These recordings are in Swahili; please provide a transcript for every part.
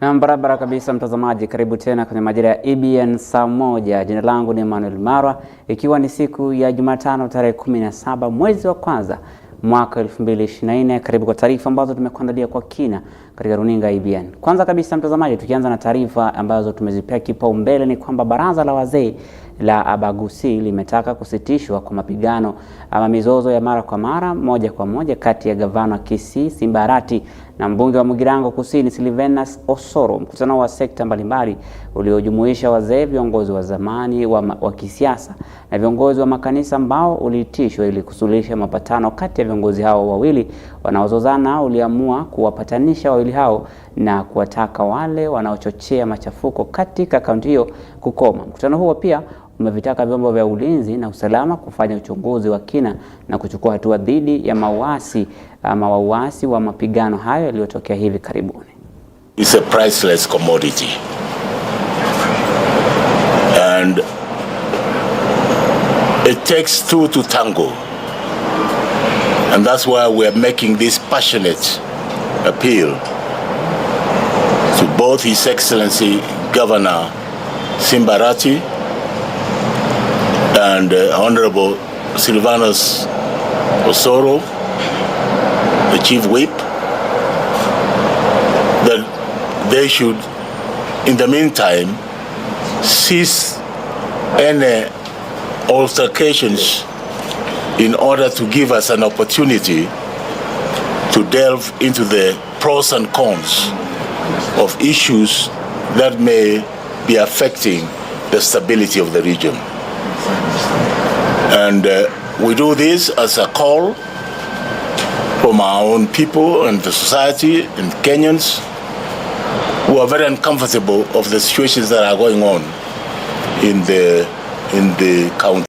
Na barabara kabisa mtazamaji, karibu tena kwenye majira ya EBN Saamoja. Jina langu ni Emmanuel Marwa, ikiwa ni siku ya Jumatano tarehe 17 mwezi wa kwanza mwaka 2024. Karibu kwa taarifa ambazo tumekuandalia kwa kina katika runinga EBN. Kwanza kabisa mtazamaji, tukianza na taarifa ambazo tumezipea kipaumbele ni kwamba baraza la wazee la Abagusi limetaka kusitishwa kwa mapigano ama mizozo ya mara kwa mara moja kwa moja kati ya gavana Kisii Arati na mbunge wa Mugirango Kusini Sylvanus Osoro. Mkutano wa sekta mbalimbali uliojumuisha wazee, viongozi wa zamani wa kisiasa na viongozi wa makanisa ambao uliitishwa ili kusuluhisha mapatano kati ya viongozi hao wawili wanaozozana, uliamua kuwapatanisha wawili hao na kuwataka wale wanaochochea machafuko katika kaunti hiyo kukoma. Mkutano huo pia umevitaka vyombo vya ulinzi na usalama kufanya uchunguzi wa kina na kuchukua hatua dhidi ya wauasi wa mapigano hayo yaliyotokea hivi karibuni. It's a priceless commodity, and it takes two to tango, and that's why we are making this passionate appeal to both His Excellency Governor Arati and Honorable Sylvanus Osoro, the Chief Whip, that they should, in the meantime, cease any altercations in order to give us an opportunity to delve into the pros and cons of issues that may be affecting the stability of the region. And we do this as a call from our own people and the society and Kenyans who are very uncomfortable of the situations that are going on in the county.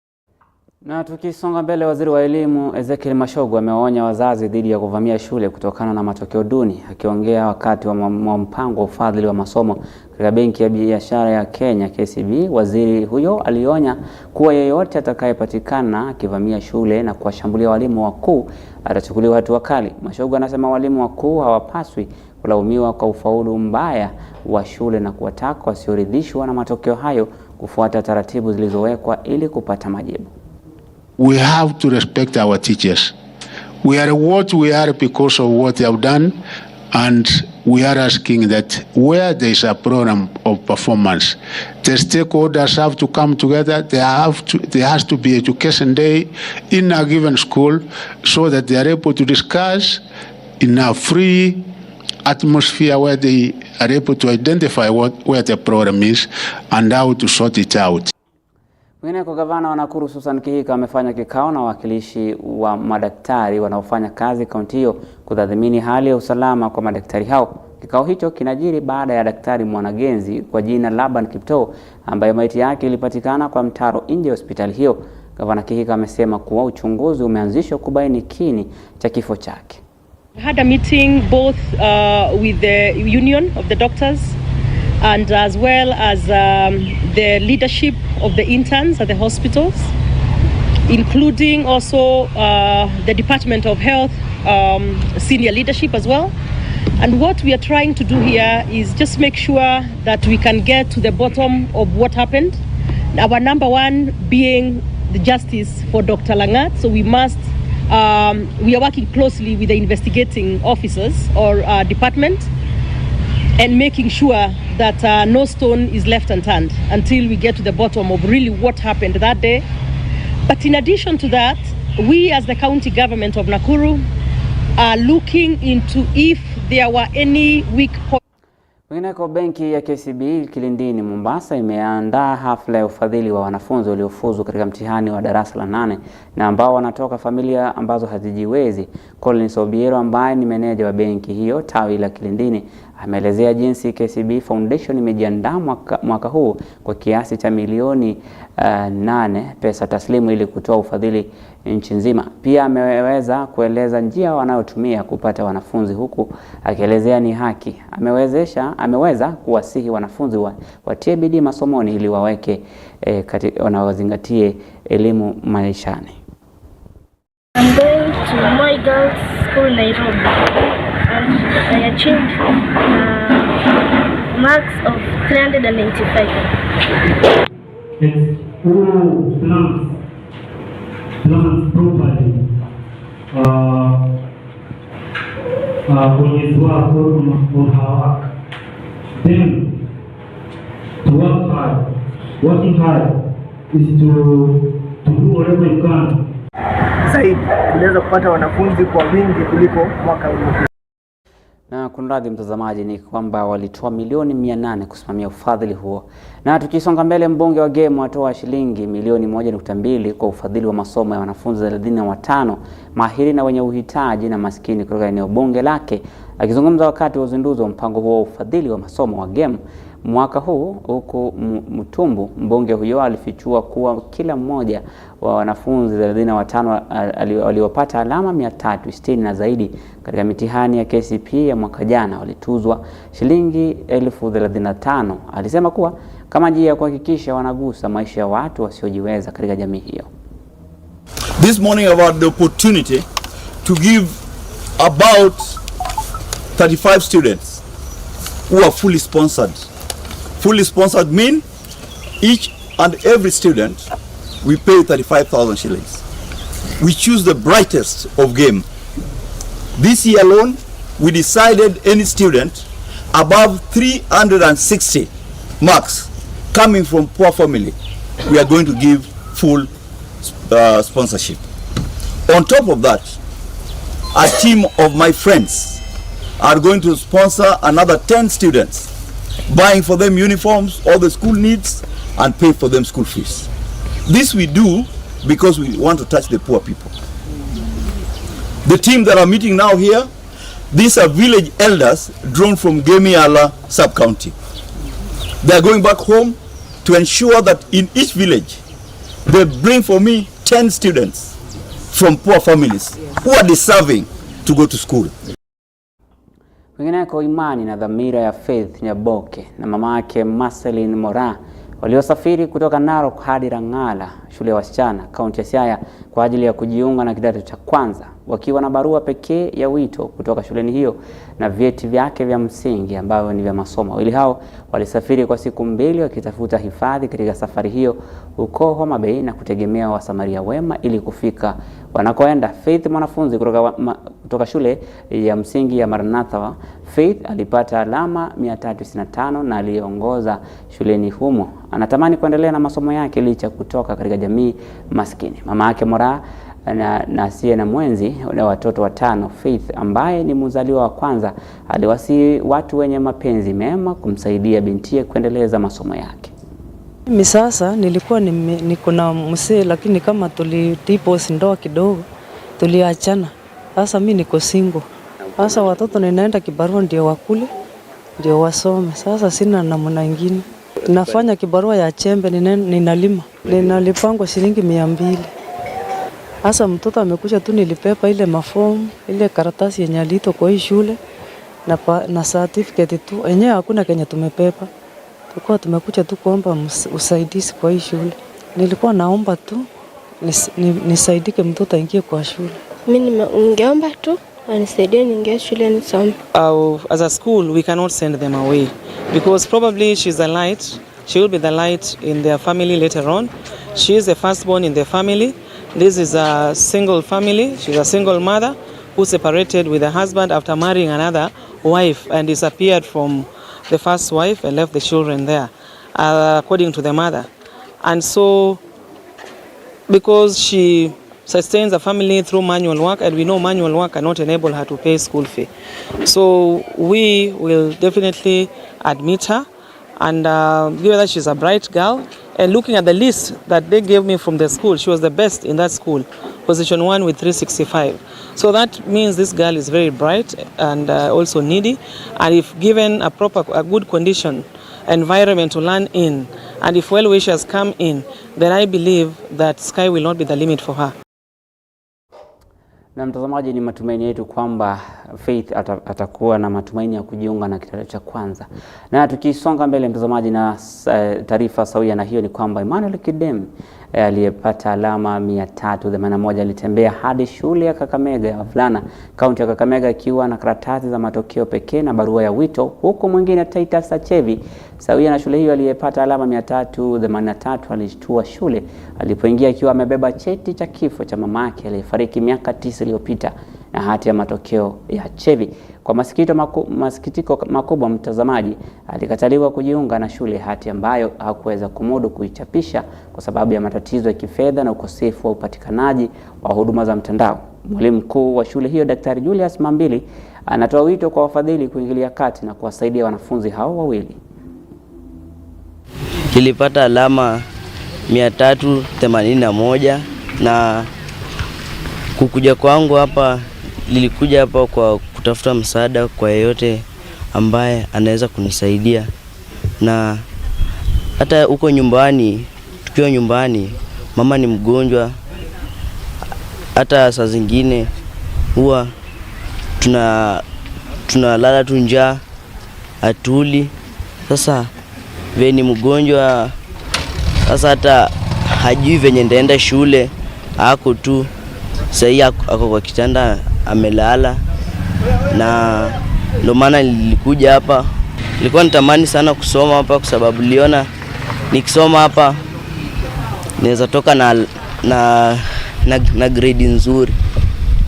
Na tukisonga mbele, waziri wa elimu Ezekiel Mashogu ameonya wazazi dhidi ya kuvamia shule kutokana na matokeo duni. Akiongea wakati wa mpango wa ufadhili wa masomo katika benki ya biashara ya Kenya KCB, waziri huyo alionya kuwa yeyote atakayepatikana akivamia shule na kuwashambulia walimu wakuu atachukuliwa hatua kali. Mashogu anasema walimu wakuu hawapaswi kulaumiwa kwa ufaulu mbaya wa shule na kuwataka wasioridhishwa na matokeo hayo kufuata taratibu zilizowekwa ili kupata majibu. We have to respect our teachers. We are what we are because of what they have done, and we are asking that where there is a problem of performance, the stakeholders have to come together. There has to be education day in a given school so that they are able to discuss in a free atmosphere where they are able to identify where the problem is and how to sort it out. Kwa gavana wa Nakuru Susan Kihika amefanya kikao na wakilishi wa madaktari wanaofanya kazi kaunti hiyo kutathmini hali ya usalama kwa madaktari hao. Kikao hicho kinajiri baada ya daktari mwanagenzi kwa jina Laban Kipto ambaye maiti yake ilipatikana kwa mtaro nje ya hospitali hiyo. Gavana Kihika amesema kuwa uchunguzi umeanzishwa kubaini kini cha kifo chake. I had a meeting both with the union of the doctors and as well as the leadership of the interns at the hospitals, including also the Department of Health senior leadership as well. And what we are trying to do here is just make sure that we can get to the bottom of what happened. Our number one being the justice for Dr. Langat. So we must, we are working closely with the investigating officers or department and making sure that no stone is left unturned until we get to the bottom of really what happened that day. But in addition to that, we as the county government of Nakuru are looking into if there were any weak points. Kwa benki ya KCB Kilindini Mombasa imeandaa hafla ya ufadhili wa wanafunzi waliofuzu katika mtihani wa darasa la 8 na ambao wanatoka familia ambazo hazijiwezi. Collins Obiero ambaye ni meneja wa benki hiyo tawi la Kilindini ameelezea jinsi KCB Foundation imejiandaa mwaka huu kwa kiasi cha milioni 8 pesa taslimu ili kutoa ufadhili nchi nzima. Pia ameweza kueleza njia wanayotumia kupata wanafunzi, huku akielezea ni haki. Ameweza kuwasihi wanafunzi watie bidii masomoni ili waweke wanawazingatie elimu maishani. I'm going to my girls' school Nairobi. I achieved marks of 395. It's who plans properly on his work or on her work. Then to work hard. Working hard is to do whatever you can. Zaidi tunaweza kupata wanafunzi kwa wingi kuliko mwaka uliopita. Na kunradhi mtazamaji, ni kwamba walitoa milioni 800 kusimamia ufadhili huo. Na tukisonga mbele, mbunge wa Gemu atoa shilingi milioni 1.2 kwa ufadhili wa masomo ya wanafunzi 35 mahiri na wenye uhitaji na maskini kutoka eneo bunge lake. Akizungumza wakati wa uzinduzi wa mpango huo wa ufadhili wa masomo wa Gemu mwaka huu huku Mtumbu, mbunge huyo alifichua kuwa kila mmoja wa wanafunzi 35 waliopata alama 360 na zaidi katika mitihani ya KCPE ya mwaka jana walituzwa shilingi 35,000. Alisema kuwa kama njia ya kuhakikisha wanagusa maisha ya watu wasiojiweza katika jamii hiyo. This morning about the opportunity to give about 35 students who are fully sponsored. Fully sponsored mean each and every student we pay 35,000 shillings. We choose the brightest of Gemu. This year alone we decided any student above 360 marks coming from poor family we are going to give full sponsorship. On top of that, a team of my friends are going to sponsor another 10 students, buying for them uniforms, all the school needs, and pay for them school fees. This we do because we want to touch the poor people. The team that are meeting now here, these are village elders drawn from Gemiala sub-county. They are going back home to ensure that in each village, they bring for me 10 students from poor families who are deserving to go to school. Kwingineko, Imani na dhamira ya Faith Nyaboke na mama yake Marceline Mora waliosafiri kutoka Narok hadi Rangala, shule ya wasichana kaunti ya Siaya kwa ajili ya kujiunga na kidato cha kwanza, wakiwa na barua pekee ya wito kutoka shuleni hiyo na vyeti vyake vya msingi ambavyo ni vya masomo. Wawili hao walisafiri kwa siku 2 wakitafuta hifadhi katika safari hiyo huko Homa Bay na kutegemea wasamaria wema ili kufika wanakoenda. Faith, mwanafunzi kutoka shule ya msingi ya Maranatha, Faith alipata alama 395 na aliongoza shuleni humo. Anatamani kuendelea na masomo yake licha kutoka katika jamii maskini. Mama yake Mora na asiye na mwenzi na watoto 5, Faith ambaye ni mzaliwa wa kwanza aliwasihi watu wenye mapenzi mema kumsaidia bintiye kuendeleza masomo yake. Mimi sasa nilikuwa niko na msee, lakini kama tulitiposi ndoa kidogo tuliachana. Sasa mimi niko single. Sasa watoto ninaenda kibarua ndio wakule ndio wasome. Sasa sina namna nyingine. Nafanya kibarua ya chembe, ninalima. Ninalipangwa shilingi 200. Sasa mtoto amekuja tu nilipepa ile mafomu, ile karatasi yenye alito kwa hii shule na certificate tu. Enyewe hakuna Kenya tumepepa. Tulikuwa tumekuja tu kuomba usaidizi kwa hii shule. Nilikuwa naomba tu nisaidike mtoto aingie kwa shule. Mimi ningeomba tu anisaidie niingie shule nisome. As a school we cannot send them away because probably she's a light. She will be the light in their family later on. She is the firstborn in their family. This is a single family. She's a single mother who separated with her husband after marrying another wife and disappeared from the first wife and left the children there, according to the mother. And so, because she sustains a family through manual work, and we know manual work cannot enable her to pay school fee. So we will definitely admit her and given that she's a bright girl, and looking at the list that they gave me from the school, she was the best in that school, position 1 with 365. So that means this girl is very bright and also needy, and if given a good condition, environment to learn in, and if well wishers come in, then I believe that sky will not be the limit for her. Na mtazamaji, ni matumaini yetu kwamba Faith atakuwa na matumaini ya kujiunga na kidato cha kwanza. Na tukisonga mbele mtazamaji, na taarifa sawia na hiyo ni kwamba Emmanuel Kidem aliyepata alama 381 alitembea hadi shule ya Kakamega ya wavulana kaunti ya Kakamega akiwa na karatasi za matokeo pekee na barua ya wito, huku mwingine Titus Achevi sawia na shule hiyo aliyepata alama 383 alishtua shule alipoingia akiwa amebeba cheti cha kifo cha mamake aliyefariki miaka 9 iliyopita na hati ya matokeo ya Achevi. Kwa masikitiko makubwa mtazamaji, alikataliwa kujiunga na shule, hati ambayo hakuweza kumudu kuichapisha kwa sababu ya matatizo ya kifedha na ukosefu wa upatikanaji wa huduma za mtandao. Mwalimu mkuu wa shule hiyo Daktari Julius Mambili anatoa wito kwa wafadhili kuingilia kati na kuwasaidia wanafunzi hao wawili. Nilipata alama 381 na kukuja kwangu hapa, nilikuja hapa kwa kutafuta msaada kwa yeyote ambaye anaweza kunisaidia. Na hata huko nyumbani, tukiwa nyumbani, mama ni mgonjwa, hata saa zingine huwa tunalala tu njaa, atuli. Sasa vile ni mgonjwa, sasa hata hajui venye ndaenda shule, ako tu sasa ako kwa kitanda amelala. Na ndio maana nilikuja hapa. Nilikuwa natamani sana kusoma hapa kwa sababu niliona nikisoma hapa naweza toka na grade nzuri.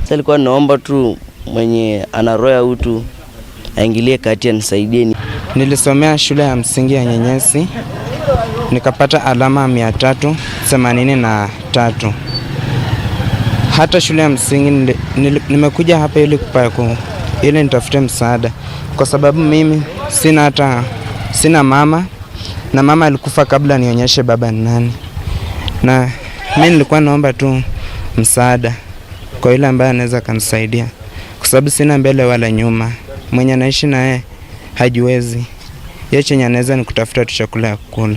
Sasa nilikuwa naomba tu mwenye ana roho ya utu aingilie kati anisaidie. Nilisomea shule ya msingi ya Nyenyesi, nikapata alama 383. Hata shule ya msingi nimekuja hapa ili nitafute msaada kwa sababu mimi sina mama, na mama alikufa kabla nionyeshe baba ni nani. Na mimi nilikuwa naomba tu msaada kwa yule ambaye anaweza kanisaidia kwa sababu sina mbele wala nyuma. Mwenye naishi naye hajiwezi. Yeye chenye anaweza ni kutafuta tu chakula ya kula.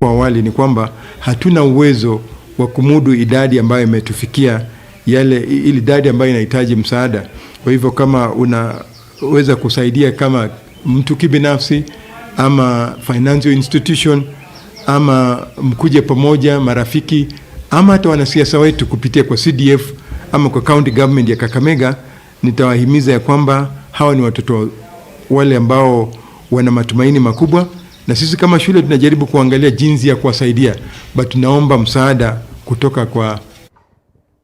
Kwa awali ni kwamba hatuna uwezo wa kumudu idadi ambayo imetufikia ili idadi ambayo inahitaji msaada. Kwa hivyo kama unaweza kusaidia kama mtu kibinafsi ama financial institution ama mkuje pamoja marafiki ama hata wanasiasa wetu kupitia kwa CDF ama kwa county government ya Kakamega, nitawahimiza ya kwamba hawa ni watoto wale ambao wana matumaini makubwa, na sisi kama shule tunajaribu kuangalia jinsi ya kuwasaidia, but tunaomba msaada kutoka kwa.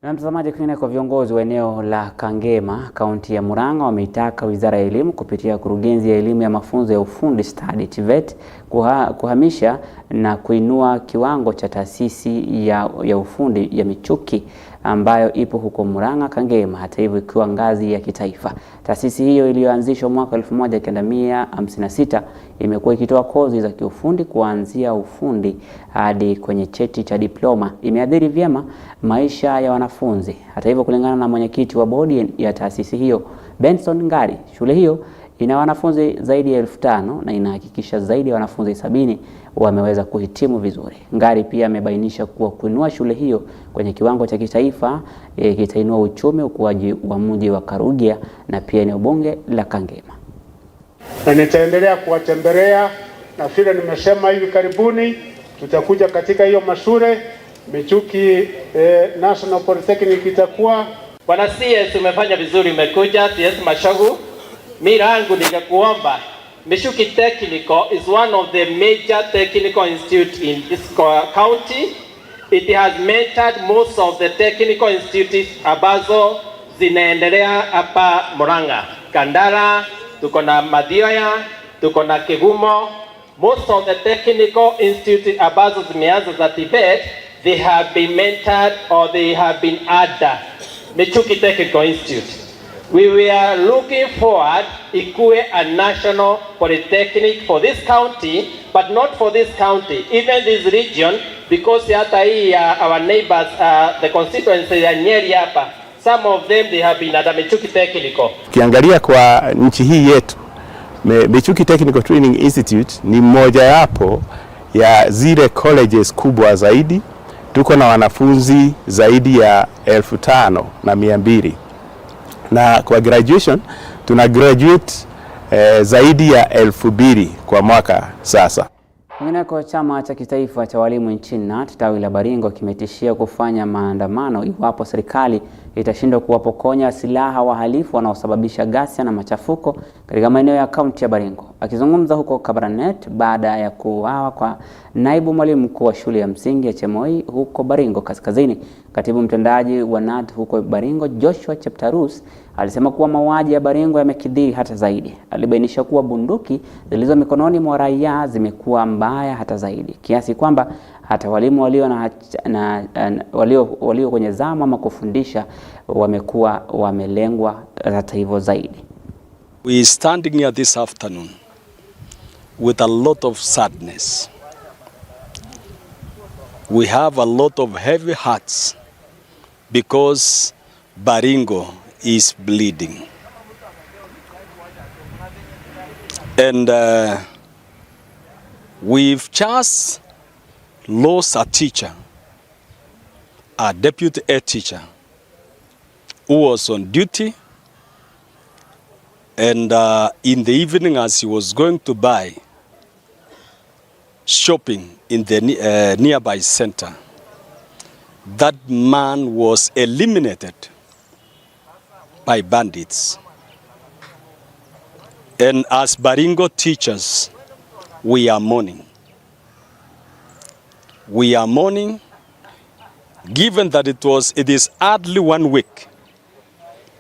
Na mtazamaji, kwingine kwa viongozi wa eneo la Kangema kaunti ya Murang'a wameitaka Wizara ya Elimu kupitia Kurugenzi ya Elimu ya Mafunzo ya Ufundi Stadi TVET kuhamisha na kuinua kiwango cha taasisi ya ufundi ya Michuki ambayo ipo huko Murang'a Kangema, hata hivyo ikiwa ngazi ya kitaifa. Taasisi hiyo iliyoanzishwa mwaka 1956 imekuwa ikitoa kozi za kiufundi kuanzia ufundi hadi kwenye cheti cha diploma. Imeathiri vyema maisha ya wanafunzi. Hata hivyo, kulingana na mwenyekiti wa bodi ya taasisi hiyo Benson Ngari, shule hiyo ina wanafunzi zaidi ya 5,000 na inahakikisha zaidi ya wanafunzi 70 wameweza kuhitimu vizuri. Ngari pia amebainisha kuwa kuinua shule hiyo kwenye kiwango cha kitaifa kitainua uchumi, ukuaji wa mji wa Karugia na pia eneo bunge la Kangema. Na nitaendelea kuwatembelea, na vile nimesema hivi karibuni tutakuja katika hiyo mashule Michuki National Polytechnic itakuwa. Bwana CS umefanya vizuri, umekuja CS Mashagu. Mimi rangu ningekuomba, Michuki Technical is one of the major technical institutes in this county. It has mentored most of the technical institutes ambazo zinaendelea hapa Murang'a. Kandara, tuko na Mathioya, tuko na Kigumo. Most of the technical institutes ambazo zimeanza za TVET, they have been mentored or they have been under Michuki Technical Institute. We were looking forward ikuwe a national polytechnic for this county, but not for this county, even this region, because hata hii our neighbors, the constituency ya Nyeri hapa, some of them they have been at Michuki Technical. Kiangalia kwa nchi hii yetu, Michuki Technical Training Institute ni mmoja yapo ya zile colleges kubwa zaidi. Tuko na wanafunzi zaidi ya 5,200. na kwa graduation tuna graduate zaidi ya 2,000 kwa mwaka sasa. Kwingineko, chama cha kitaifa cha walimu nchini KNUT tawi la Baringo kimetishia kufanya maandamano iwapo serikali itashindwa kuwapokonya silaha wahalifu wanaosababisha ghasia na machafuko katika maeneo ya kaunti ya Baringo. Akizungumza huko Kabranet baada ya kuuawa kwa naibu mwalimu mkuu wa shule ya msingi ya Chemoi huko Baringo Kaskazini, katibu mtendaji wa KNUT huko Baringo Joshua Cheptarus alisema kuwa mauaji ya Baringo yamekithiri hata zaidi. Alibainisha kuwa bunduki zilizo mikononi mwa raia zimekuwa mbaya hata zaidi, kiasi kwamba hata walimu walio kwenye zamu ama kufundisha wamekuwa wamelengwa hata hivyo zaidi. We are standing here this afternoon with a lot of sadness. We have a lot of heavy hearts because Baringo is bleeding. And we've just lost a teacher, a deputy head teacher, who was on duty, and in the evening as he was going to buy shopping in the nearby center, that man was eliminated by bandits. And as Baringo teachers, we are mourning. We are mourning, given that it is hardly 1 week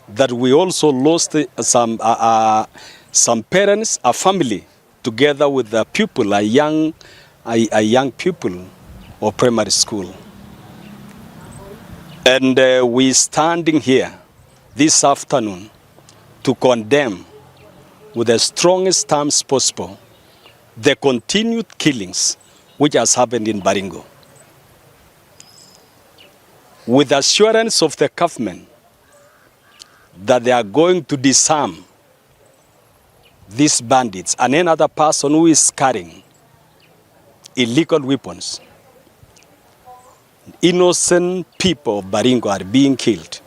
that we also lost some parents, a family, together with a pupil, a young pupil of primary school. And we standing here this afternoon to condemn with the strongest terms possible the continued killings which has happened in Baringo. With assurance of the government that they are going to disarm these bandits and any other person who is carrying illegal weapons. Innocent people of Baringo are being killed.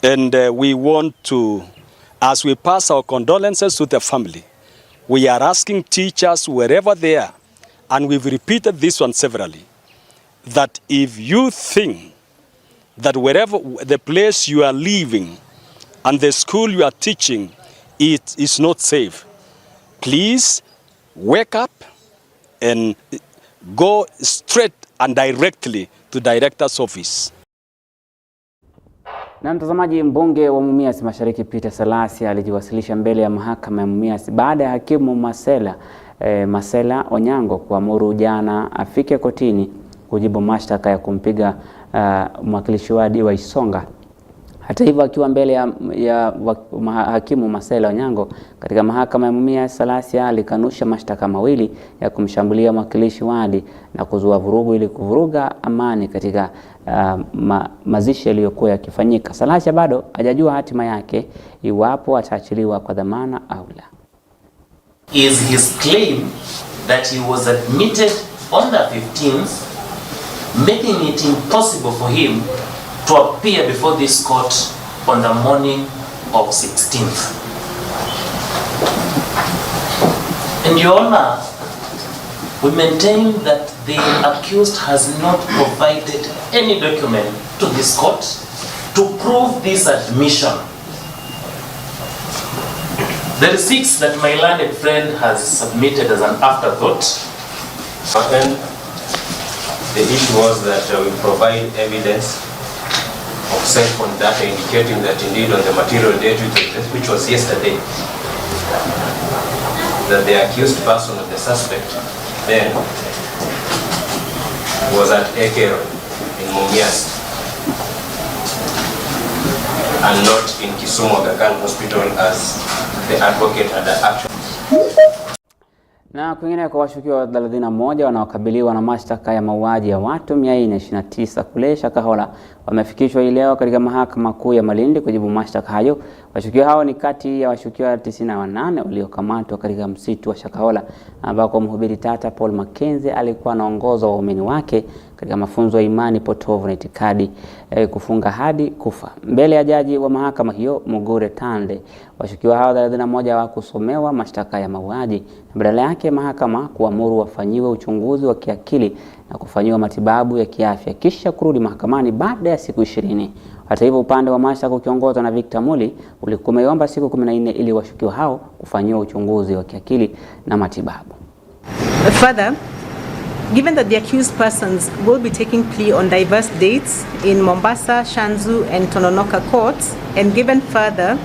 And we want to, as we pass our condolences to the family, we are asking teachers wherever they are, and we've repeated this one severally, that if you think that wherever the place you are living and the school you are teaching it is not safe, please wake up and go straight and directly to director's office. Na mtazamaji, mbunge wa Mumias Mashariki Peter Salasia alijiwasilisha mbele ya mahakama ya Mumias baada ya hakimu Masela Onyango kuamuru jana afike kotini kujibu mashtaka ya kumpiga mwakilishi wadi wa Isonga. Hata hivyo, akiwa mbele ya hakimu Masela Onyango katika mahakama ya Mumias, Salasia alikanusha mashtaka mawili ya kumshambulia mwakilishi wadi na kuzua vurugu ili kuvuruga amani katika mazishi yaliyokuwa yakifanyika. Salasia bado hajajua hatima yake iwapo ataachiliwa kwa dhamana au la. Is his claim that he was admitted on the 15th, making it impossible for him to appear before this court on the morning of 16th. And Your Honor, we maintain that the accused has not provided any document to this court to prove this admission. The receipts that my learned friend has submitted as an afterthought. And the issue was that we provide evidence of cell phone data indicating that indeed on the material date, which was yesterday, that the accused person of the suspect then was at Ekero in Mumias and not in Kisumu Aga Khan Hospital as the advocate had actually. Na kwingine, kwa washukiwa 31 wanaokabiliwa na mashtaka ya mauaji ya watu 429 kule Shakahola wamefikishwa hii leo katika mahakama kuu ya Malindi kujibu mashtaka hayo. Washukiwa hao ni kati ya washukiwa 98 waliokamatwa katika msitu wa Shakahola ambako mhubiri tata Paul Mackenzie alikuwa anaongoza waumini wake katika mafunzo ya imani potovu na itikadi kufunga hadi kufa. Mbele ya jaji wa mahakama hiyo Mugure Tande, washukiwa hao 31 hawakusomewa mashtaka ya mauaji, na badala yake mahakama kuamuru wafanyiwe uchunguzi wa kiakili na kufanyiwa matibabu ya kiafya kisha kurudi mahakamani baada ya siku 20. Hata hivyo, upande wa mashtaka ukiongozwa na Victor Muli ulikuwa umeomba siku 14 ili washukiwa hao kufanyiwa uchunguzi wa kiakili na matibabu. Further, given that the accused persons will be taking plea on diverse dates in Mombasa, Shanzu and Tononoka courts, and given further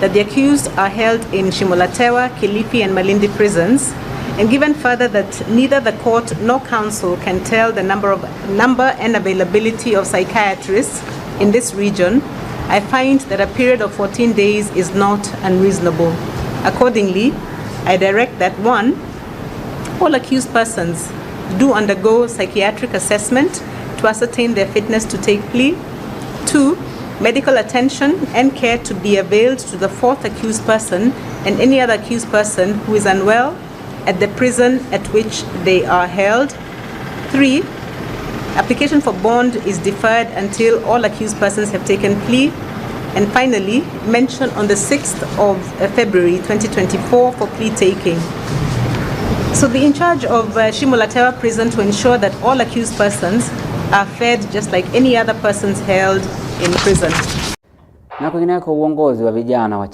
that the accused are held in Shimolatewa, Kilifi and Malindi prisons, and given further that neither the court nor counsel can tell the number and availability of psychiatrists in this region, I find that a period of 14 days is not unreasonable. Accordingly, I direct that 1, all accused persons do undergo psychiatric assessment to ascertain their fitness to take plea. 2, medical attention and care to be availed to the 4th accused person and any other accused person who is unwell at the prison at which they are held. 3, application for bond is deferred until all accused persons have taken plea. And finally, mention on the 6th of February 2024 for plea taking. So be in charge of Shimolatewa prison to ensure that all accused persons are fed just like any other persons held in prison. Na kwingineko, uongozi wa vijana wa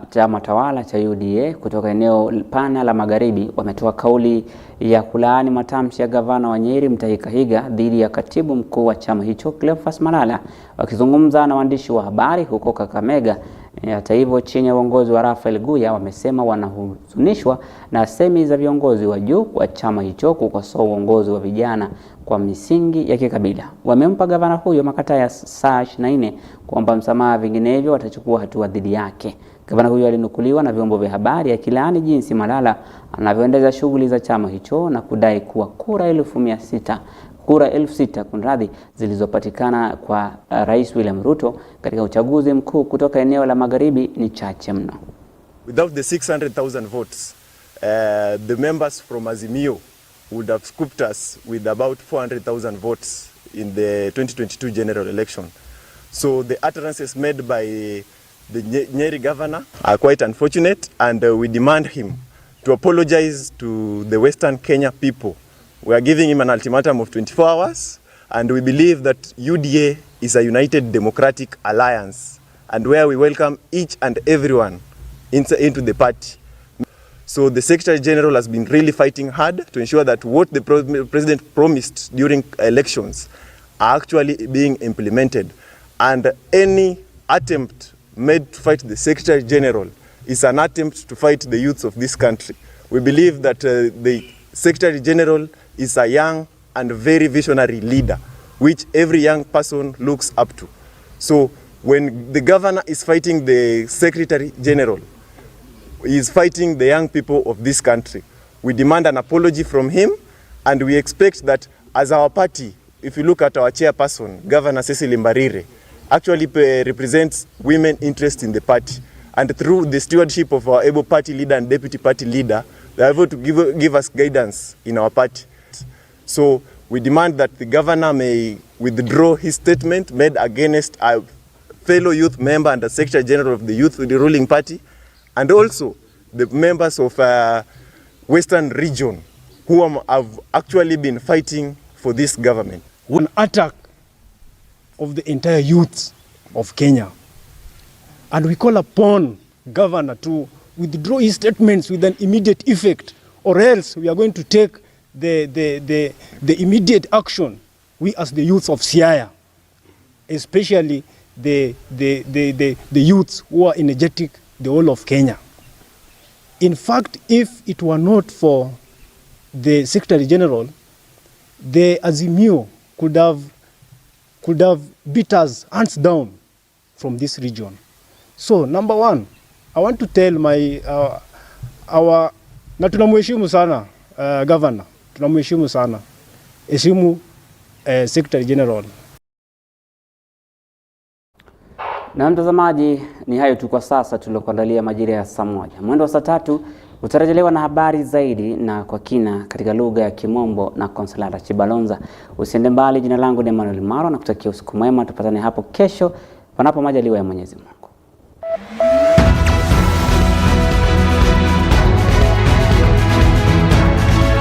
chama tawala cha UDA kutoka eneo pana la Magharibi wametoa kauli ya kulaani matamshi ya gavana wa Nyeri Mutahi Kahiga dhidi ya katibu mkuu wa chama hicho Cleophas Malala. Wakizungumza na waandishi wa habari huko Kakamega, hata hivyo chini ya uongozi wa Rafael Guya, wamesema wanahuzunishwa na semi za viongozi wa juu wa chama hicho kukosoa uongozi wa vijana kwa misingi ya kikabila. Wamempa gavana huyo makataa ya saa 24 kuomba msamaha, vinginevyo watachukua hatua dhidi yake. Gavana huyo alinukuliwa na vyombo vya habari akilani jinsi Malala anavyoendesha shughuli za chama hicho na kudai kuwa kura 6,000 kunradhi zilizopatikana kwa Rais William Ruto katika uchaguzi mkuu kutoka eneo la Magharibi ni chache mno. Without the 600,000 votes, the members from Azimio would have scooped us with about 400,000 votes in the 2022 general election. So the utterances made by the Nyeri governor are quite unfortunate, and we demand him to apologize to the Western Kenya people. We are giving him an ultimatum of 24 hours, and we believe that UDA is a united democratic alliance, and where we welcome each and everyone into the party. So the Secretary General has been really fighting hard to ensure that what the President promised during elections are actually being implemented. And any attempt made to fight the Secretary General is an attempt to fight the youths of this country. We believe that the Secretary General is a young and very visionary leader, which every young person looks up to. So when the governor is fighting the Secretary General, he is fighting the young people of this country. We demand an apology from him, and we expect that as our party, if you look at our chairperson, Governor Cecily Mbarire, actually represents women interest in the party. And through the stewardship of our able party leader and deputy party leader, they are able to give us guidance in our party. So we demand that the governor may withdraw his statement made against a fellow youth member and the Secretary General of the youth of the ruling party, and also the members of Western region who have actually been fighting for this government. An attack of the entire youth of Kenya. And we call upon governor to withdraw his statements with an immediate effect, or else we are going to take the immediate action, we as the youth of Siaya, especially the youths who are energetic, the whole of Kenya. In fact, if it were not for the Secretary General, the Azimio could have beat us hands down from this region. So number one, I want to tell my na tunamheshimu sana governor, tunamheshimu sana, heshimu Secretary General. Na mtazamaji, ni hayo tu kwa sasa tuliokuandalia majira ya saa moja. Mwendo wa saa 3 utarejelewa na habari zaidi na kwa kina katika lugha ya Kimombo na Consolata Chibalonza. Usiende mbali, jina langu ni Emmanuel Maro na kutakia usiku mwema. Tupatane hapo kesho panapo majaliwa ya Mwenyezi Mungu.